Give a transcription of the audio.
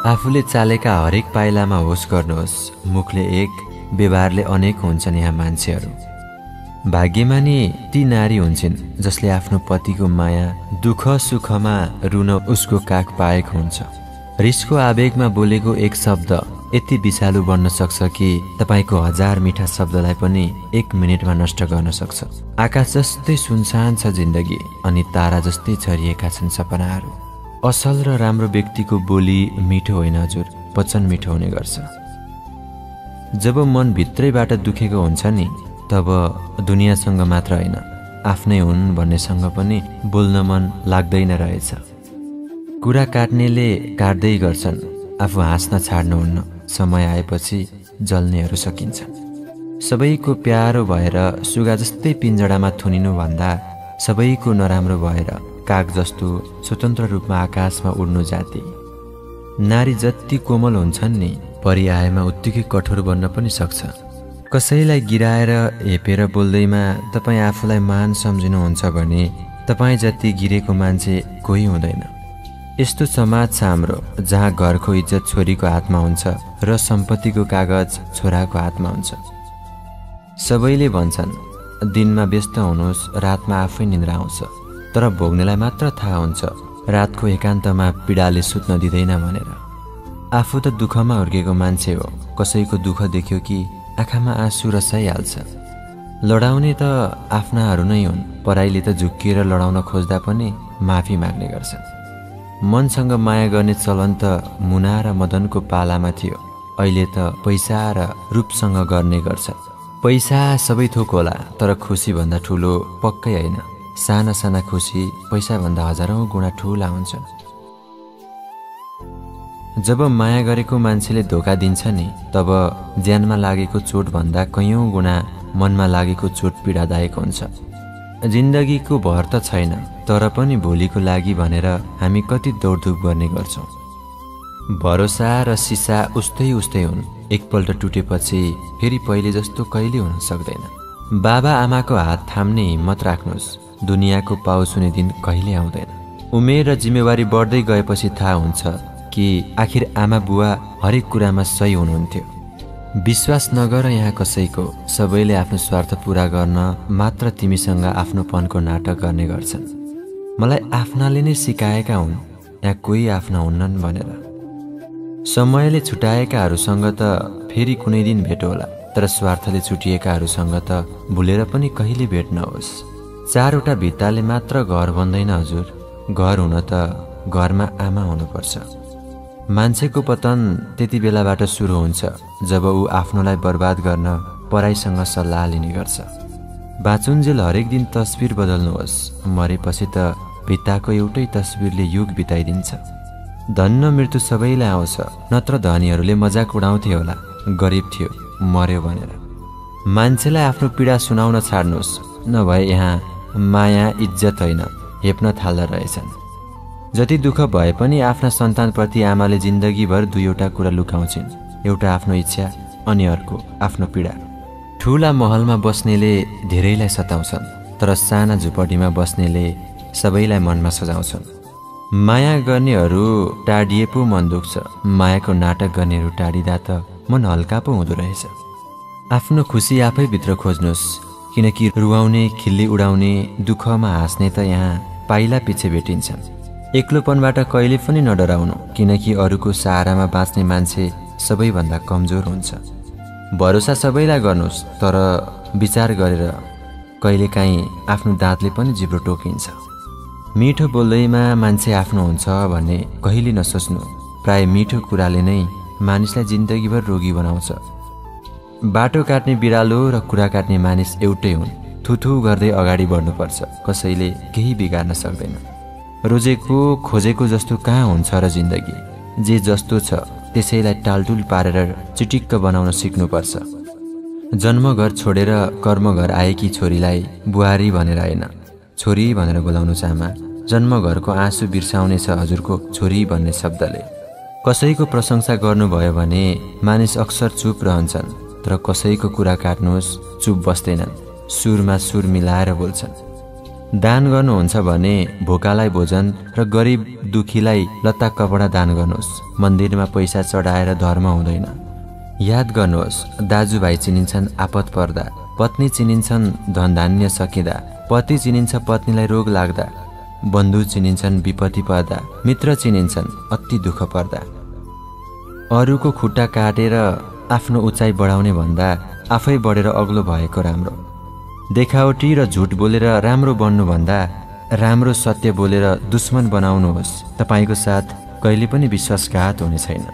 आफूले चालेका हरेक पाइलामा होस गर्नुहोस्। मुखले एक, व्यवहारले अनेक हुन्छन् यहाँ मान्छेहरू। भाग्यमानी ती नारी हुन्छन् जसले आफ्नो पतिको माया, दुःख सुखमा रुन उसको काख पाएको हुन्छ। रिसको आवेगमा बोलेको एक शब्द यति विषालु बन्न सक्छ कि तपाईको 1000 मिठा शब्दलाई पनि 1 मिनेटमा नष्ट गर्न सक्छ। आकाश जस्तै सुनसान छ जिन्दगी अनि तारा जस्तै छरिएका छन् सपनाहरू। असल र राम्रो व्यक्तिको बोली मिठो होइन हजुर, वचन मिठो हुने गर्छ। जब मन भित्रैबाट दुखेको हुन्छ नि, तब दुनियासँग मात्र होइन, आफ्नै हुन् भन्नेसँग पनि बोल्न मन लाग्दैन रहेछ। कुरा काट्नेले काट्दै गर्छन्, आफू हाँस्न छाड्नुहुन्न। समय आएपछि जल्नेहरू सकिन्छन्। सबैको प्यारो भएर सुगा जस्तै पिञ्जडामा थुनिनु भन्दा सबैको नराम्रो भएर काग जस्तो स्वतन्त्र रूपमा आकाशमा उड्नु जाति। नारी जति कोमल हुन्छन् नि, परि आएमा उत्तिकै कठोर बन्न पनि सक्छ। कसैलाई गिराएर हेपेर बोल्दैमा तपाईँ आफूलाई महान सम्झिनुहुन्छ भने तपाईँ जति गिरेको मान्छे कोही हुँदैन। यस्तो समाज छ हाम्रो जहाँ घरको इज्जत छोरीको हातमा हुन्छ र सम्पत्तिको कागज छोराको हातमा हुन्छ। सबैले भन्छन् दिनमा व्यस्त हुनुहोस्, रातमा आफै निद्रा आउँछ, तर भोग्नेलाई मात्र थाहा हुन्छ रातको एकान्तमा पीडाले सुत्न दिँदैन भनेर। आफू त दुःखमा हुर्केको मान्छे हो, कसैको दुःख देख्यो कि आँखामा आँसु रसाइहाल्छ। लडाउने त आफ्नाहरू नै हुन्, पराईले त झुक्किएर लडाउन खोज्दा पनि माफी माग्ने गर्छन्। मनसँग माया गर्ने चलन त मुना र मदनको पालामा थियो, अहिले त पैसा र रूपसँग गर्ने गर्छ। पैसा सबै थोक होला, तर खुसी भन्दा ठुलो पक्कै होइन। साना साना खुसी पैसा भन्दा हजारौं गुणा ठुला हुन्छन्। जब माया गरेको मान्छेले धोका दिन्छ नि, तब ज्यानमा लागेको चोट भन्दा कैयौं गुणा मनमा लागेको चोट पीडादायक हुन्छ। जिन्दगीको भर त छैन, तर पनि भोलिको लागि भनेर हामी कति दौडधुप गर्ने गर्छौं। भरोसा र सिसा उस्तै उस्तै हुन्, एकपल्ट टुटेपछि फेरि पहिले जस्तो कहिले हुन सक्दैन। बाबा आमाको हात थाम्ने हिम्मत राख्नुहोस्, दुनियाँको पाउस हुने दिन कहिले आउँदैन। उमेर र जिम्मेवारी बढ्दै गएपछि थाहा हुन्छ कि आखिर आमा बुवा हरेक कुरामा सही हुनुहुन्थ्यो। विश्वास नगर यहाँ कसैको, सबैले आफ्नो स्वार्थ पूरा गर्न मात्र तिमीसँग आफ्नोपनको नाटक गर्ने गर्छन्। मलाई आफ्नाले नै सिकाएका हुन् यहाँ कोही आफ्ना हुन्नन् भनेर। समयले छुटाएकाहरूसँग त फेरि कुनै दिन भेट होला, तर स्वार्थले छुटिएकाहरूसँग त भुलेर पनि कहिले भेट नहोस्। 4वटा भित्ताले मात्र घर बन्दैन हजुर, घर हुन त घरमा आमा हुनुपर्छ। मान्छेको पतन त्यति बेलाबाट सुरु हुन्छ जब ऊ आफ्नोलाई बर्बाद गर्न पराईसँग सल्लाह लिने गर्छ। बाँचुन्जेल हरेक दिन तस्बिर बदल्नुहोस्, मरेपछि त भित्ताको एउटै तस्बिरले युग बिताइदिन्छ। धन्न मृत्यु सबैलाई आउँछ, नत्र धनीहरूले मजाक उडाउँथे होला गरिब थियो मर्यो भनेर। मान्छेलाई आफ्नो पीडा सुनाउन छाड्नुहोस्, नभए यहाँ माया इज्जत होइन हेप्न थाल्दा रहेछन्। जति दुःख भए पनि आफ्ना सन्तानप्रति आमाले जिन्दगीभर दुईवटा कुरा लुकाउँछिन्, एउटा आफ्नो इच्छा अनि अर्को आफ्नो पीडा। ठुला महलमा बस्नेले धेरैलाई सताउँछन्, तर साना झुपडीमा बस्नेले सबैलाई मनमा सजाउँछन्। माया गर्नेहरू टाढिए पो मन दुख्छ, मायाको नाटक गर्नेहरू टाढिँदा त मन हल्का पो हुँदो रहेछ। आफ्नो खुसी आफै भित्र खोज्नुहोस्, किनकि रुवाउने, खिल्ली उडाउने, दुःखमा हाँस्ने त यहाँ पाइला पछि भेटिन्छन्। एक्लोपनबाट कहिले पनि नडराउनु, किनकि अरूको सहारामा बाँच्ने मान्छे सबैभन्दा कमजोर हुन्छ। भरोसा सबैलाई गर्नुहोस्, तर विचार गरेर। कहिलेकाहीँ आफ्नो दाँतले पनि जिब्रो टोकिन्छ। मिठो बोल्दैमा मान्छे आफ्नो हुन्छ भन्ने कहिले नसोच्नु, प्राय मिठो कुराले नै मानिसलाई जिन्दगीभर रोगी बनाउँछ। बाटो काट्ने बिरालो र कुरा काट्ने मानिस एउटै हुन्, थुथु गर्दै अगाडि बढ्नुपर्छ, कसैले केही बिगार्न सक्दैन। रोजेको खोजेको जस्तो कहाँ हुन्छ र जिन्दगी, जे जस्तो छ त्यसैलाई टालटुल पारेर चिटिक्क बनाउन सिक्नुपर्छ। जन्मघर छोडेर कर्मघर आएकी छोरीलाई बुहारी भनेर होइन, छोरी भनेर बोलाउनु छ आमा। जन्मघरको आँसु बिर्साउने छ हजुरको छोरी भन्ने शब्दले। कसैको प्रशंसा गर्नुभयो भने मानिस अक्सर चुप रहन्छन्, तर कसैको कुरा काट्नुहोस् चुप बस्दैनन्, सुरमा सुर मिलाएर बोल्छन्। दान गर्नुहुन्छ भने भोकालाई भोजन र गरिब दुखीलाई लत्ता कपडा दान गर्नुहोस्। मन्दिरमा पैसा चढाएर धर्म हुँदैन। याद गर्नुहोस्, दाजुभाइ चिनिन्छन् आपत पर्दा, पत्नी चिनिन्छन् धनधान्य सकिँदा, पति चिनिन्छ पत्नीलाई रोग लाग्दा, बन्धु चिनिन्छन् विपत्ति पर्दा, मित्र चिनिन्छन् अति दुःख पर्दा। अरूको खुट्टा काटेर आफ्नो उचाइ बढाउने भन्दा आफै बढेर अग्लो भएको राम्रो। देखावटी र झुट बोलेर राम्रो बन्नुभन्दा राम्रो सत्य बोलेर दुश्मन बनाउनुहोस्। तपाईको साथ कहिले पनि विश्वासघात हुने छैन।